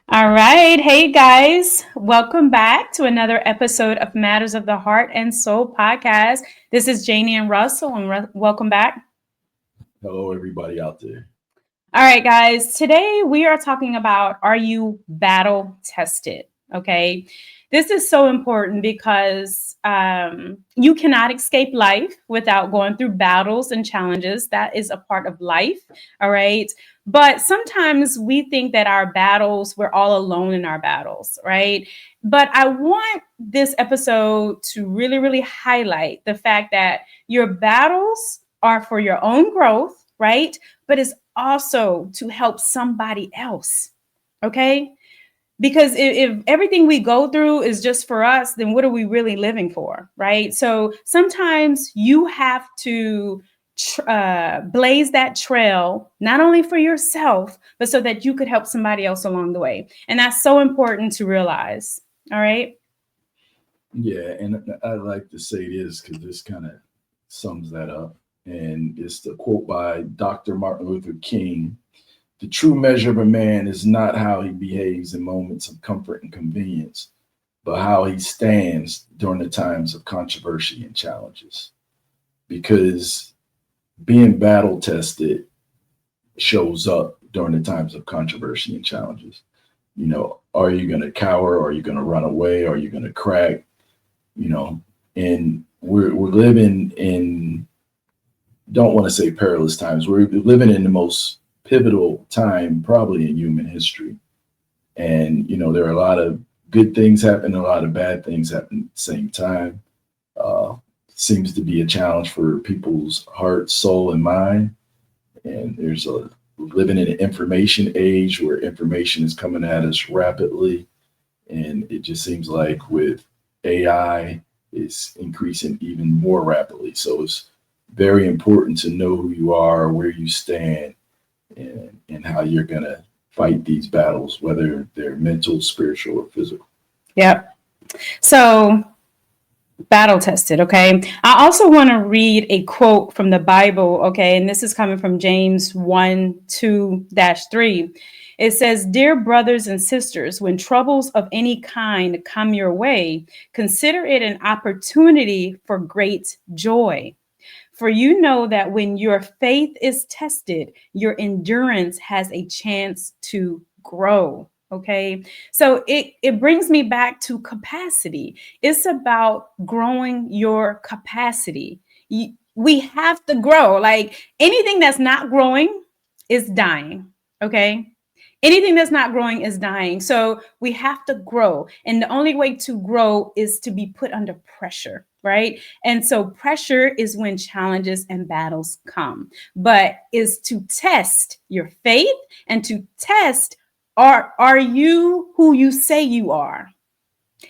All right. Hey, guys. Welcome back to another episode of Matters of the Heart and Soul podcast. This is Janie and Russell, and welcome back. Hello, everybody out there. All right, guys. Today we are talking about, are you battle tested? Okay. This is so important because you cannot escape life without going through battles and challenges. That is a part of life. All right. But sometimes we think that our battles, we're all alone in our battles, right? But I want this episode to really, really highlight the fact that your battles are for your own growth, right? But it's also to help somebody else. Okay. Because if everything we go through is just for us, then what are we really living for? Right. So sometimes you have to blaze that trail, not only for yourself, but so that you could help somebody else along the way. And that's so important to realize. All right. Yeah, and I like to say this because this kind of sums that up. And it's the quote by Dr. Martin Luther King. The true measure of a man is not how he behaves in moments of comfort and convenience, but how he stands during the times of controversy and challenges. Because being battle tested shows up during the times of controversy and challenges. Are you going to cower? Are you going to run away? Are you going to crack? you know, and we're living in, don't want to say perilous times. We're living in the most pivotal time probably in human history. And, there are a lot of good things happen, a lot of bad things happen at the same time. Uh, Seems to be a challenge for people's heart, soul, and mind. And we're living in an information age where information is coming at us rapidly. And it just seems like with AI, it's increasing even more rapidly. So it's very important to know who you are, where you stand, and how you're going to fight these battles, whether they're mental, spiritual, or physical. Yep. So battle tested. Okay. I also want to read a quote from the Bible. Okay. And this is coming from James 1:2-3. It says, "Dear brothers and sisters, when troubles of any kind come your way, consider it an opportunity for great joy. For you know that when your faith is tested, your endurance has a chance to grow." Okay. So it brings me back to capacity. It's about growing your capacity. We have to grow. Like anything that's not growing is dying. Okay. Anything that's not growing is dying. So we have to grow. And the only way to grow is to be put under pressure, right? And so pressure is when challenges and battles come, but is to test your faith and to test, are you who you say you are?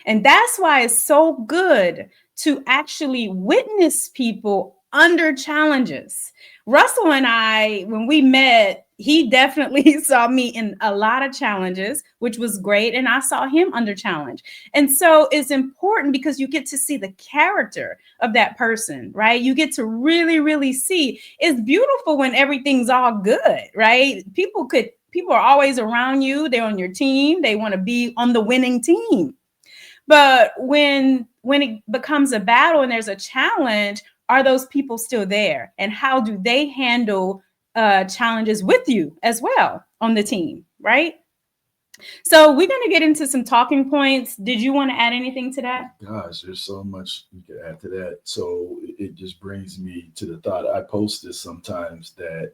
And that's why it's so good to actually witness people under challenges. Russell and I, when we met, he definitely saw me in a lot of challenges, which was great. And I saw him under challenge. And so it's important because you get to see the character of that person, right? You get to really, really see. It's beautiful when everything's all good, right? People are always around you. They're on your team. They want to be on the winning team. But when it becomes a battle and there's a challenge, are those people still there? And how do they handle challenges with you as well on the team, right? So we're going to get into some talking points. Did you want to add anything to that? Gosh, there's so much you could add to that. So it just brings me to the thought. I post this sometimes that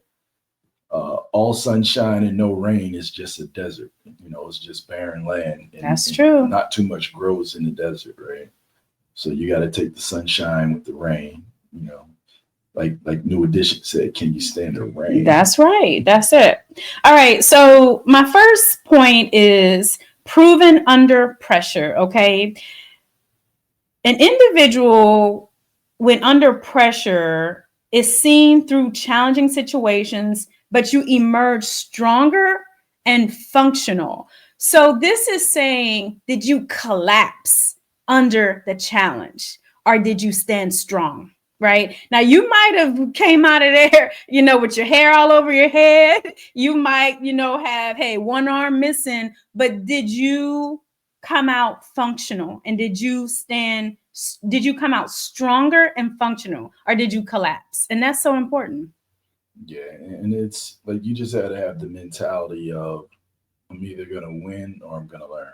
all sunshine and no rain is just a desert. It's just barren land. That's true. Not too much grows in the desert, right? So you got to take the sunshine with the rain. Like New Edition said, can you stand the rain? That's right. That's it. All right. So my first point is proven under pressure. Okay. An individual, when under pressure, is seen through challenging situations, but you emerge stronger and functional. So this is saying, did you collapse under the challenge or did you stand strong? right? Now you might have came out of there, with your hair all over your head. You might, have, hey, one arm missing, but did you come out functional? And did you come out stronger and functional, or did you collapse? And that's so important. Yeah, and it's like you just had to have the mentality of I'm either gonna win or I'm gonna learn.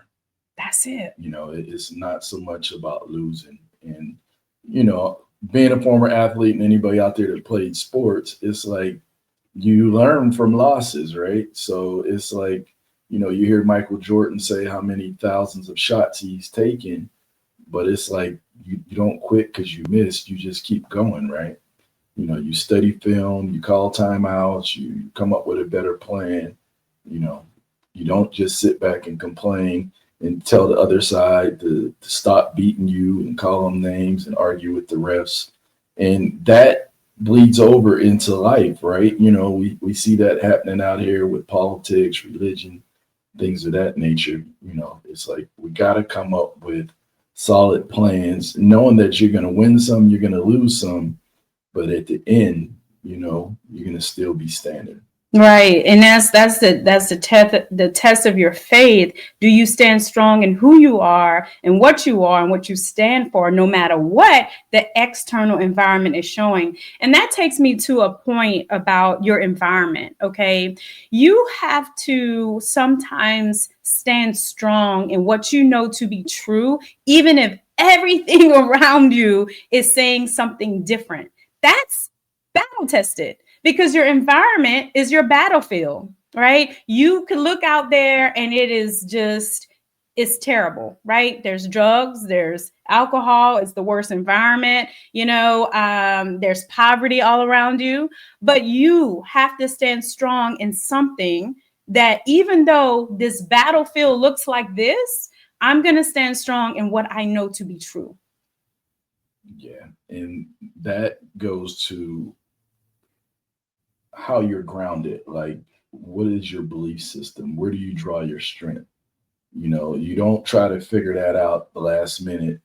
That's it. It's not so much about losing. And you know, being a former athlete and anybody out there that played sports, it's like you learn from losses, right? So it's like, you hear Michael Jordan say how many thousands of shots he's taken, but it's like you don't quit because you missed. You just keep going, right? You study film, you call timeouts, you come up with a better plan. You know, you don't just sit back and complain and tell the other side to stop beating you and call them names and argue with the refs. And that bleeds over into life, right? We see that happening out here with politics, religion, things of that nature. It's like we got to come up with solid plans, knowing that you're going to win some, you're going to lose some, but at the end, you're going to still be standing. Right. And that's the test of your faith. Do you stand strong in who you are and what you stand for, no matter what the external environment is showing? And that takes me to a point about your environment. Okay. You have to sometimes stand strong in what you know to be true, even if everything around you is saying something different. That's battle tested, because your environment is your battlefield, right? You can look out there and it's terrible, right? There's drugs, there's alcohol, it's the worst environment, there's poverty all around you, but you have to stand strong in something that, even though this battlefield looks like this, I'm going to stand strong in what I know to be true. Yeah. And that goes to how you're grounded. Like, what is your belief system? Where do you draw your strength? You don't try to figure that out the last minute,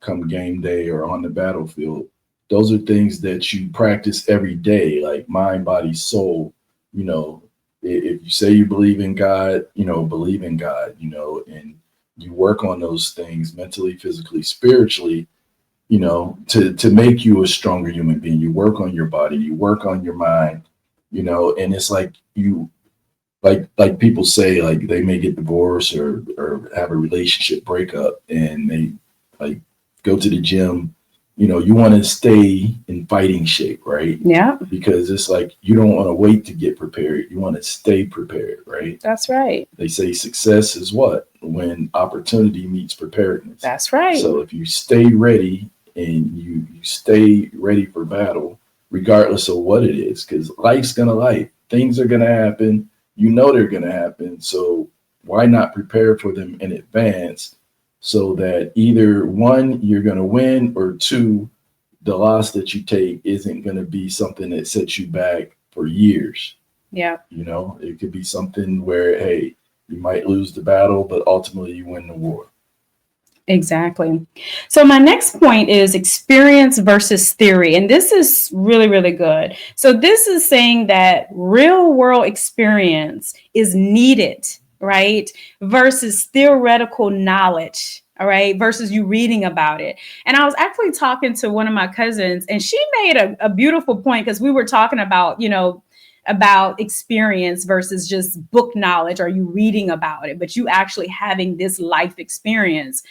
come game day or on the battlefield. Those are things that you practice every day, like mind, body, soul. You know, if you say you believe in God, believe in God, and you work on those things mentally, physically, spiritually, to make you a stronger human being. You work on your body, you work on your mind, and it's like like people say, like they may get divorced or have a relationship breakup and they like go to the gym. You want to stay in fighting shape, right? Yeah, Because it's like you don't want to wait to get prepared. You want to stay prepared, right? that's right. They say success is what? When opportunity meets preparedness. That's right. So if you stay ready and you stay ready for battle, regardless of what it is, because life's gonna life. Things are gonna happen. They're gonna happen. So why not prepare for them in advance so that either one, you're gonna win, or two, the loss that you take isn't gonna be something that sets you back for years. Yeah. It could be something where, hey, you might lose the battle, but ultimately you win the war. Exactly. So my next point is experience versus theory. And this is really, really good. So this is saying that real world experience is needed, right? Versus theoretical knowledge. All right, versus you reading about it. And I was actually talking to one of my cousins, and she made a beautiful point, because we were talking about, about experience versus just book knowledge, or you reading about it, but you actually having this life experience.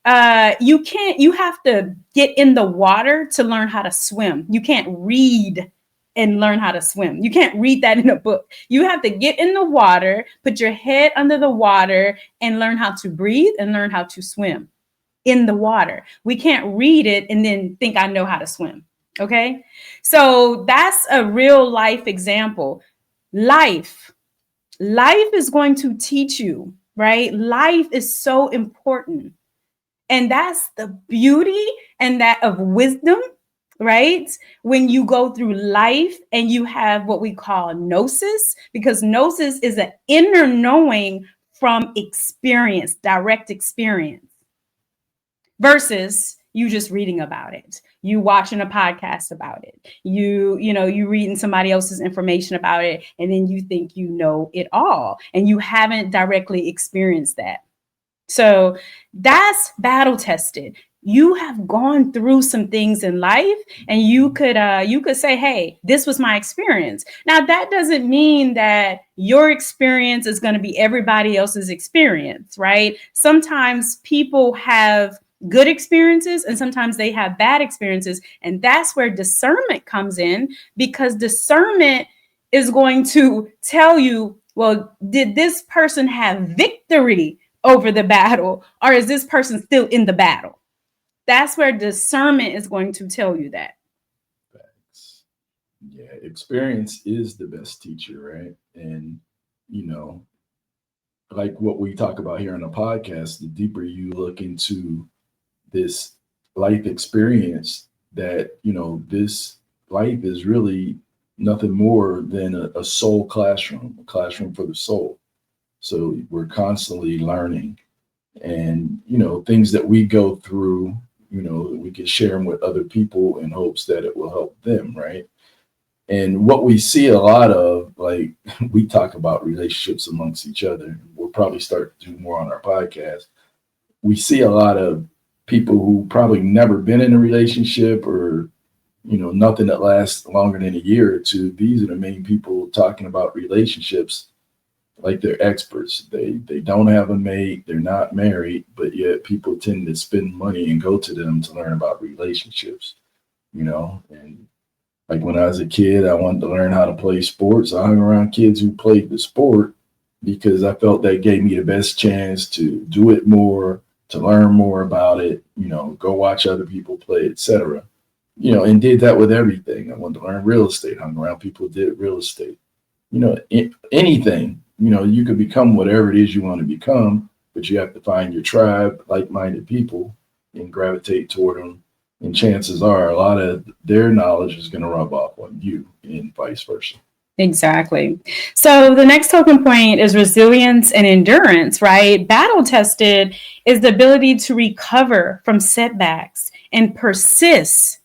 You have to get in the water to learn how to swim. You can't read and learn how to swim. You can't read that in a book. You have to get in the water, put your head under the water, and learn how to breathe and learn how to swim in the water. We can't read it and then think I know how to swim. Okay. So that's a real life example. Life. Life is going to teach you, right? Life is so important. And that's the beauty and that of wisdom, right? When you go through life and you have what we call gnosis, because gnosis is an inner knowing from experience, direct experience, versus You just reading about it. You watching a podcast about it. You reading somebody else's information about it, and then you think you know it all, and you haven't directly experienced that. So that's battle tested. You have gone through some things in life, and you could say, hey, this was my experience. Now, that doesn't mean that your experience is going to be everybody else's experience, right? Sometimes people have good experiences and sometimes they have bad experiences. And that's where discernment comes in, because discernment is going to tell you, well, did this person have victory over the battle, or is this person still in the battle? That's where discernment is going to tell you that. Facts. Yeah, experience is the best teacher, right? And you know, like what we talk about here on the podcast, the deeper you look into this life experience, that this life is really nothing more than a soul classroom, a classroom for the soul. So we're constantly learning, and things that we go through, we can share them with other people in hopes that it will help them, right? And what we see a lot of, like, we talk about relationships amongst each other. We'll probably start to do more on our podcast. We see a lot of people who probably never been in a relationship, or nothing that lasts longer than a year or two. These are the main people talking about relationships like they're experts. They don't have a mate, they're not married, but yet people tend to spend money and go to them to learn about relationships, and like when I was a kid, I wanted to learn how to play sports. I hung around kids who played the sport because I felt that gave me the best chance to do it more, to learn more about it, go watch other people play, etc. And did that with everything. I wanted to learn real estate, hung around people who did real estate. Anything, you could become whatever it is you want to become, but you have to find your tribe, like-minded people, and gravitate toward them. And chances are a lot of their knowledge is going to rub off on you, and vice versa. Exactly. So the next token point is resilience and endurance, right? Battle tested is the ability to recover from setbacks and persist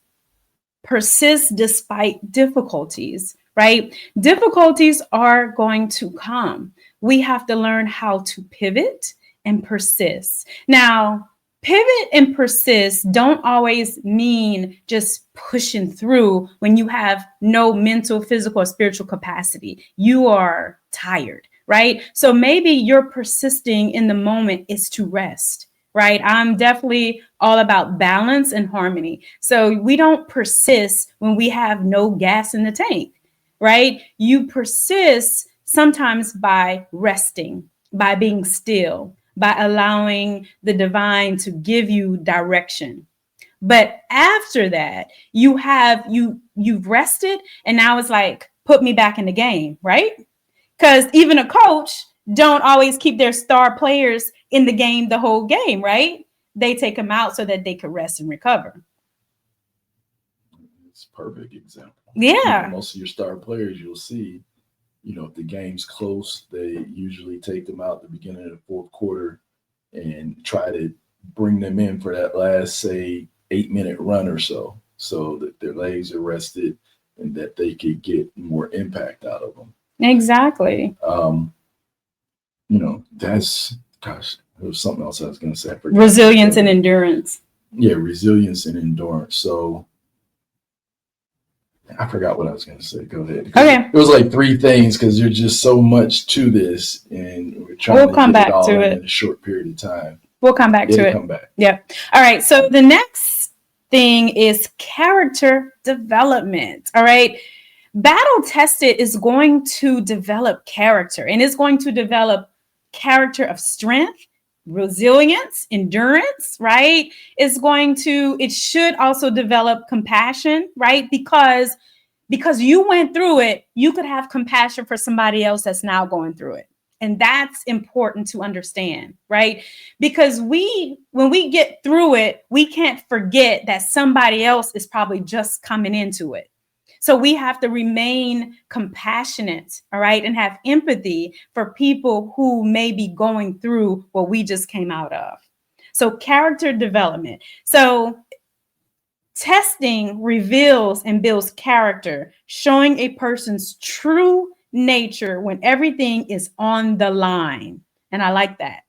despite difficulties, right? Difficulties are going to come. We have to learn how to pivot and persist. Now, pivot and persist don't always mean just pushing through when you have no mental, physical, or spiritual capacity. You are tired, right? So maybe you're persisting in the moment is to rest, right? I'm definitely all about balance and harmony. So we don't persist when we have no gas in the tank, right? You persist sometimes by resting, by being still, by allowing the divine to give you direction. But after that, you've rested, and now it's like, put me back in the game, right? Because even a coach don't always keep their star players in the game the whole game, right? They take them out so that they could rest and recover. It's a perfect example. Yeah. Most of your star players, you'll see, if the game's close, they usually take them out at the beginning of the fourth quarter and try to bring them in for that last, say, 8-minute run or so that their legs are rested and that they could get more impact out of them. Exactly. That's, gosh, there was something else I was going to say. Resilience and endurance. Yeah, resilience and endurance. So I forgot what I was going to say. Go ahead. Okay. It was like 3 things because there's just so much to this, and we're trying to get it all in a short period of time. We'll come back to it. Come back. Yep. All right. So the next thing is character development. All right. Battle tested is going to develop character, and it's going to develop character of strength, resilience, endurance, right? It should also develop compassion, right? Because you went through it, you could have compassion for somebody else that's now going through it. And that's important to understand, right? Because when we get through it, we can't forget that somebody else is probably just coming into it. So we have to remain compassionate, all right, and have empathy for people who may be going through what we just came out of. So character development. So Testing reveals and builds character, showing a person's true nature when everything is on the line. And I like that.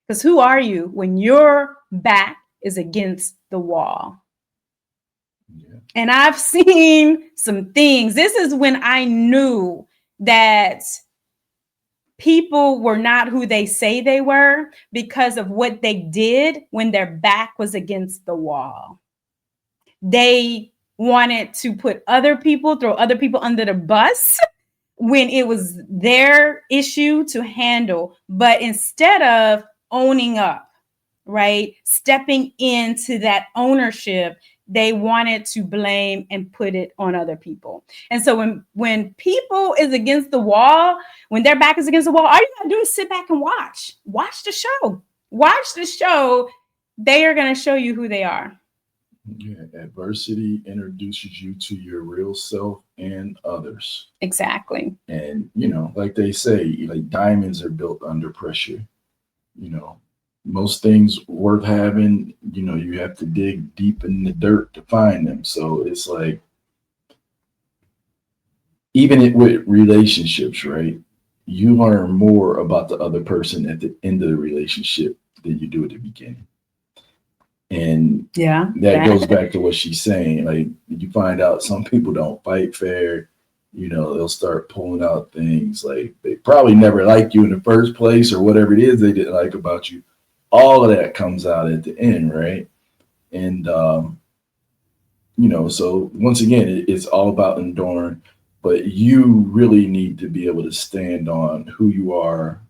Because who are you when your back is against the wall? Yeah. And I've seen some things. This is when I knew that people were not who they say they were because of what they did when their back was against the wall. They wanted to put other people, throw other people under the bus when it was their issue to handle. But instead of owning up, right, stepping into that ownership, they wanted to blame and put it on other people. And so when people is against the wall, when their back is against the wall, all you gotta do is sit back and watch the show. Watch the show. They are going to show you who they are. Yeah, adversity introduces you to your real self and others. Exactly. And, you know, like they say, like diamonds are built under pressure. You know, most things worth having, you know, you have to dig deep in the dirt to find them. So it's like, with relationships, right? You learn more about the other person at the end of the relationship than you do at the beginning. And yeah, that goes back to what she's saying. Like, you find out some people don't fight fair. You know, they'll start pulling out things like they probably never liked you in the first place or whatever it is they didn't like about you. All of that comes out at the end, right? And, you know, so once again, it's all about enduring, but you really need to be able to stand on who you are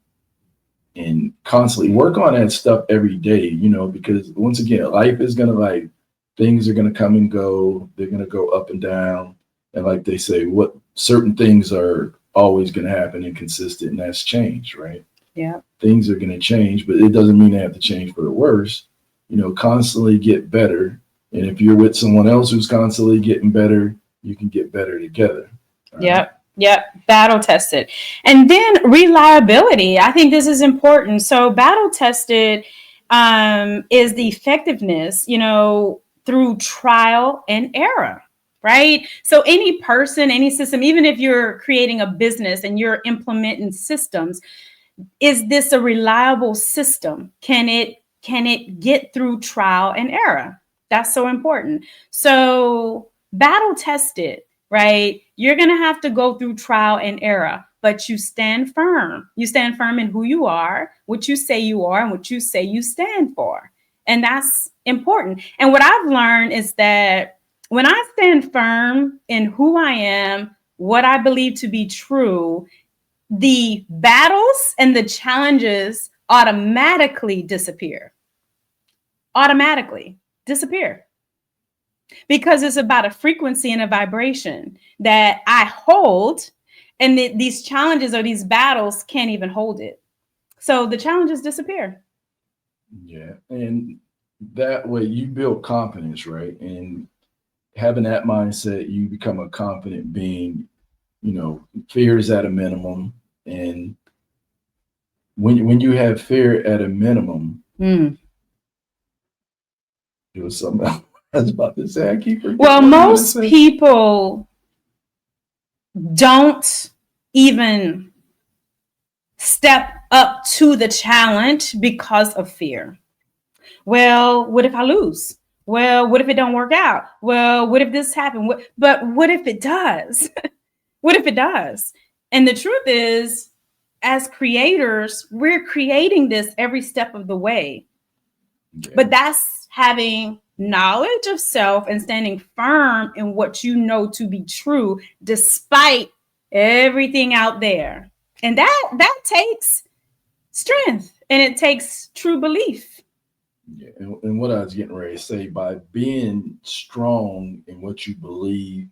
and constantly work on that stuff every day, you know, because once again, life is going to like, things are going to come and go. They're going to go up and down. And like they say, what certain things are always going to happen and consistent, and that's change, right? Yeah. Things are going to change, but it doesn't mean they have to change for the worse. You know, constantly get better. And if you're with someone else who's constantly getting better, you can get better together. Yep. Yep. Battle tested. And then reliability. I think this is important. So battle tested is the effectiveness, you know, through trial and error, right? So any person, any system, even if you're creating a business and you're implementing systems, is this a reliable system? Can it get through trial and error? That's so important. So battle tested, right? You're going to have to go through trial and error, but you stand firm. You stand firm in who you are, what you say you are, and what you say you stand for. And that's important. And what I've learned is that when I stand firm in who I am, what I believe to be true, the battles and the challenges automatically disappear. Automatically disappear. Because it's about a frequency and a vibration that I hold, and these challenges or these battles can't even hold it. So the challenges disappear. Yeah. And that way you build confidence, right? And having that mindset, you become a confident being. You know, fear is at a minimum. And when you have fear at a minimum, it was something else I was about to say. I keep forgetting. Well, most people don't even step up to the challenge because of fear. Well, what if I lose? Well, what if it don't work out? Well, what if this happened? But what if it does? What if it does? And the truth is, as creators, we're creating this every step of the way. Yeah. But that's having knowledge of self and standing firm in what you know to be true, despite everything out there. And that takes strength, and it takes true belief. Yeah, and what I was getting ready to say, by being strong in what you believe,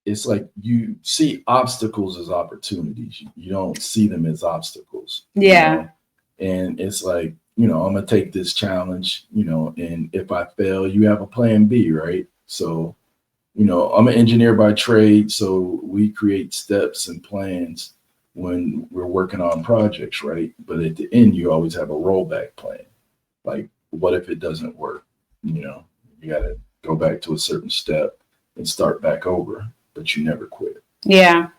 it's like you see obstacles as opportunities. You don't see them as obstacles. Yeah. You know? And it's like, you know, I'm going to take this challenge, you know, and if I fail, you have a plan B, right? So, you know, I'm an engineer by trade, so we create steps and plans when we're working on projects, right? But at the end, you always have a rollback plan. Like, what if it doesn't work, you know? You got to go back to a certain step and start back over, but you never quit. Yeah.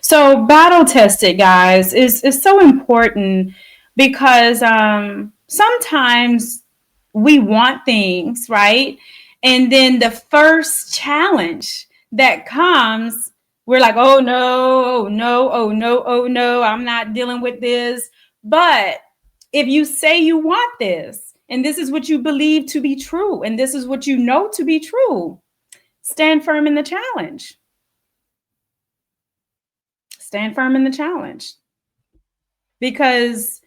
So battle tested, guys, is so important because sometimes we want things, right? And then the first challenge that comes, we're like, oh no, oh no, oh no, oh no, I'm not dealing with this. But if you say you want this, and this is what you believe to be true, and this is what you know to be true, stand firm in the challenge. Stand firm in the challenge, because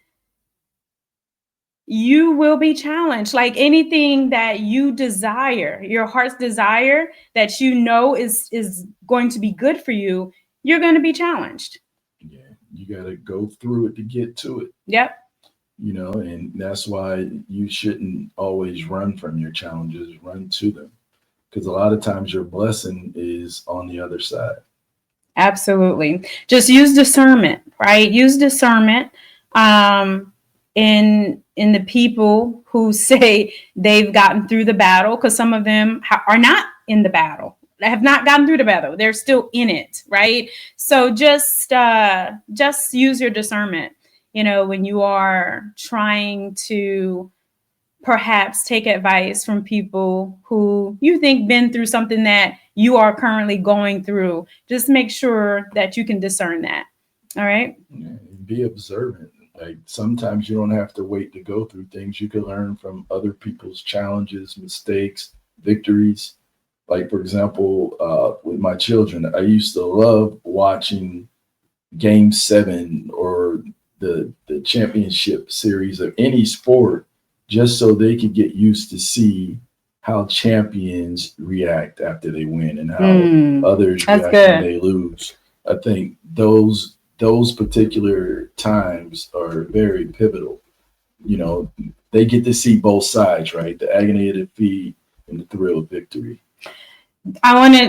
you will be challenged. Like anything that you desire, your heart's desire, that you know is going to be good for you, you're going to be challenged. Yeah, you got to go through it to get to it. Yep. And that's why you shouldn't always run from your challenges, run to them. Because a lot of times your blessing is on the other side. Absolutely. Just use discernment, right? Use discernment in the people who say they've gotten through the battle, because some of them are not in the battle. They have not gotten through the battle. They're still in it, right? So just use your discernment, when you are trying to perhaps take advice from people who you think been through something that you are currently going through. Just make sure that you can discern that. All right. Yeah, be observant. Like sometimes you don't have to wait to go through things. You can learn from other people's challenges, mistakes, victories. Like for example, with my children, I used to love watching Game 7 or the championship series of any sport, just so they could get used to see how champions react after they win and how others react when they lose. I think those particular times are very pivotal. They get to see both sides, right? The agony of defeat and the thrill of victory.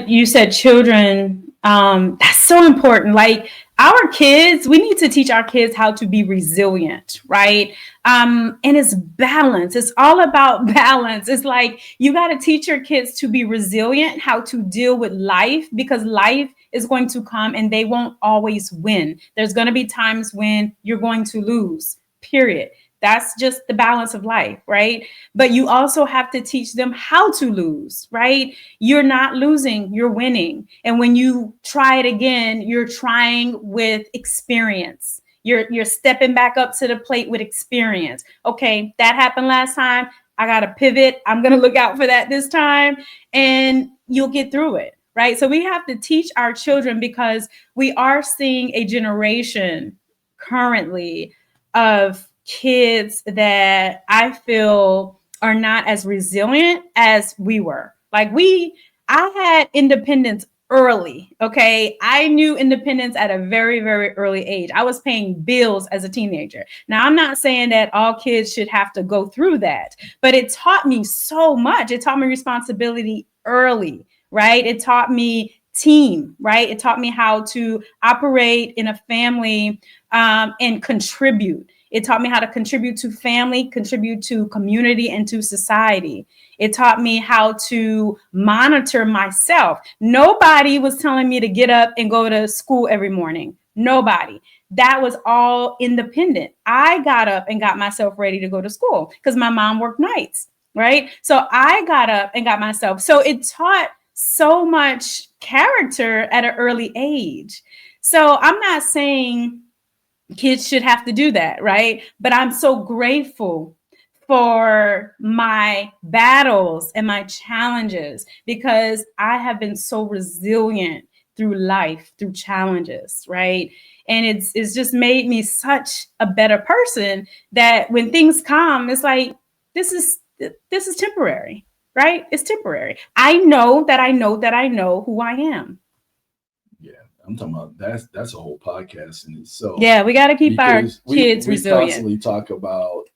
You said children, that's so important. Like our kids, we need to teach our kids how to be resilient, right? And it's balance. It's all about balance. It's like you got to teach your kids to be resilient, how to deal with life, because life is going to come and they won't always win. There's going to be times when you're going to lose, period. That's just the balance of life, right? But you also have to teach them how to lose, right? You're not losing, you're winning. And when you try it again, you're trying with experience. You're stepping back up to the plate with experience. Okay, that happened last time. I got to pivot. I'm going to look out for that this time, and you'll get through it, right? So we have to teach our children, because we are seeing a generation currently of kids that I feel are not as resilient as we were. Like I had independence early. Okay. I knew independence at a very, very early age. I was paying bills as a teenager. Now, I'm not saying that all kids should have to go through that, but it taught me so much. It taught me responsibility early, right? It taught me team, right? It taught me how to operate in a family and contribute. It taught me how to contribute to family, contribute to community, and to society. It taught me how to monitor myself. Nobody was telling me to get up and go to school every morning. Nobody. That was all independent. I got up and got myself ready to go to school because my mom worked nights, right? So I got up and got myself. So it taught so much character at an early age. So I'm not saying kids should have to do that, right? But I'm so grateful for my battles and my challenges, because I have been so resilient through life, through challenges, right? And it's just made me such a better person, that when things come, it's like, this is temporary, right? It's temporary. I know that I know who I am. Yeah, I'm talking about that's a whole podcast in itself. Yeah, we got to keep our kids we resilient. Constantly talk about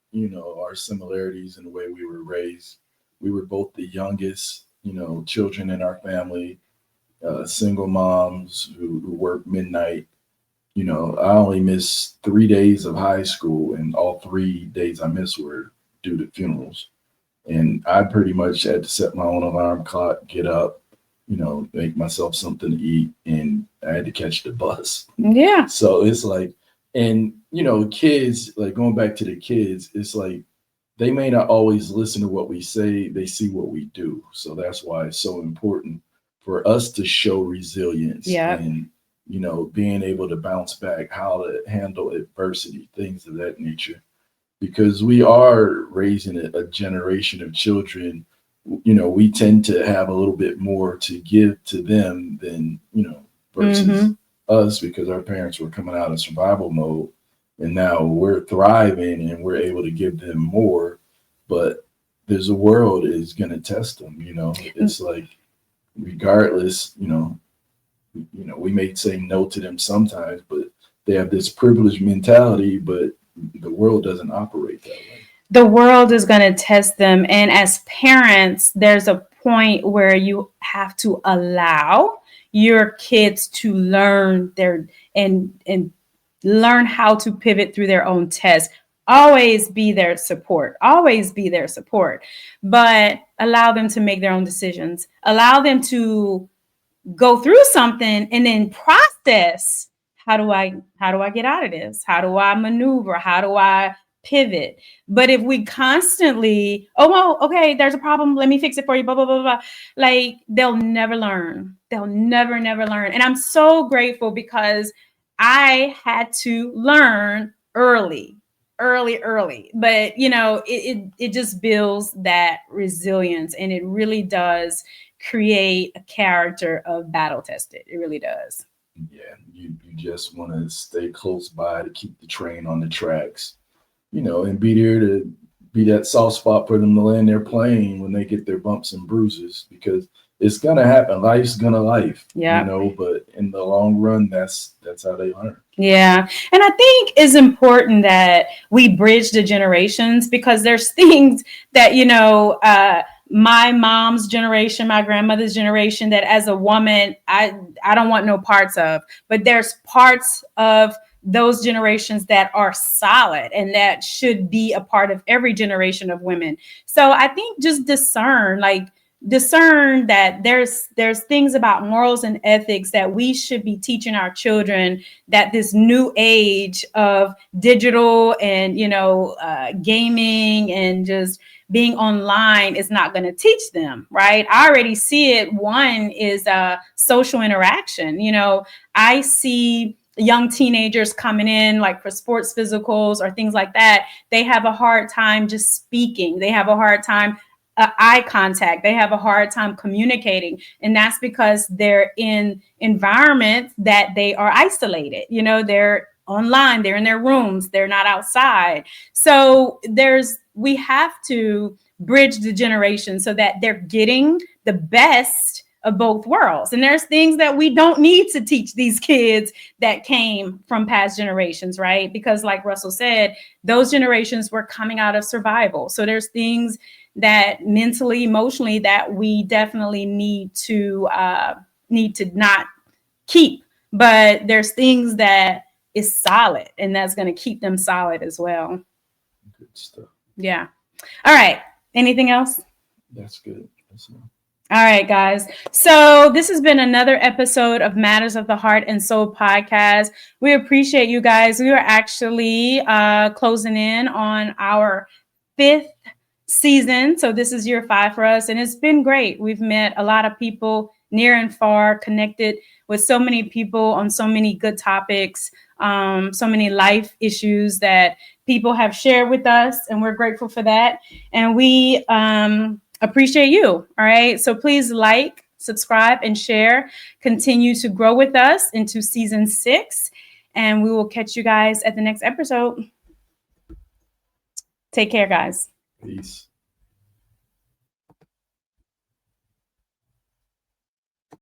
our similarities and the way we were raised. We were both the youngest, children in our family, single moms who work midnight. I only missed 3 days of high school, and all 3 days I missed were due to funerals. And I pretty much had to set my own alarm clock, get up, make myself something to eat, and I had to catch the bus. Yeah. So it's like, and kids, like going back to the kids, it's like they may not always listen to what we say, they see what we do. So that's why it's so important for us to show resilience Yeah. and being able to bounce back, how to handle adversity, things of that nature, because we are raising a generation of children. We tend to have a little bit more to give to them than versus us, because our parents were coming out of survival mode, and now we're thriving and we're able to give them more. But there's a world is going to test them. It's like, regardless, we may say no to them sometimes, but they have this privileged mentality, but the world doesn't operate that way. The world is going to test them. And as parents, there's a point where you have to allow your kids to learn and learn how to pivot through their own tests. Always be their support. Always be their support. But allow them to make their own decisions. Allow them to go through something and then process, how do I get out of this? How do I maneuver? How do I pivot? But if we constantly, oh well, okay, there's a problem, let me fix it for you, blah blah blah blah, like they'll never learn. They'll never learn. And I'm so grateful because I had to learn early. But it just builds that resilience, and it really does create a character of battle tested. It really does. Yeah, you just want to stay close by to keep the train on the tracks, and be there to be that soft spot for them to land their plane when they get their bumps and bruises, because it's gonna happen. Life's gonna life. Yeah. But in the long run, that's how they learn. Yeah. And I think it's important that we bridge the generations, because there's things that, my mom's generation, my grandmother's generation, that as a woman, I don't want no parts of. But there's parts of those generations that are solid and that should be a part of every generation of women. So I think just discern that there's things about morals and ethics that we should be teaching our children, that this new age of digital and gaming and just being online is not going to teach them, right? I already see it. One is social interaction. I see young teenagers coming in like for sports physicals or things like that. They have a hard time just speaking. They have a hard time eye contact. They have a hard time communicating. And that's because they're in environments that they are isolated. They're online, they're in their rooms, they're not outside. So we have to bridge the generation so that they're getting the best of both worlds. And there's things that we don't need to teach these kids that came from past generations, right? Because like Russell said, those generations were coming out of survival. So there's things that mentally, emotionally, that we definitely need to not keep. But there's things that is solid, and that's going to keep them solid as well. Good stuff. Yeah. All right. Anything else? That's good. All right, guys. So this has been another episode of Matters of the Heart and Soul podcast. We appreciate you guys. We are actually closing in on our 5th season. So this is year 5 for us, and it's been great. We've met a lot of people near and far, connected with so many people on so many good topics, so many life issues that people have shared with us, and we're grateful for that. And we appreciate you. All right. So please like, subscribe, and share. Continue to grow with us into season 6, and we will catch you guys at the next episode. Take care, guys. Peace.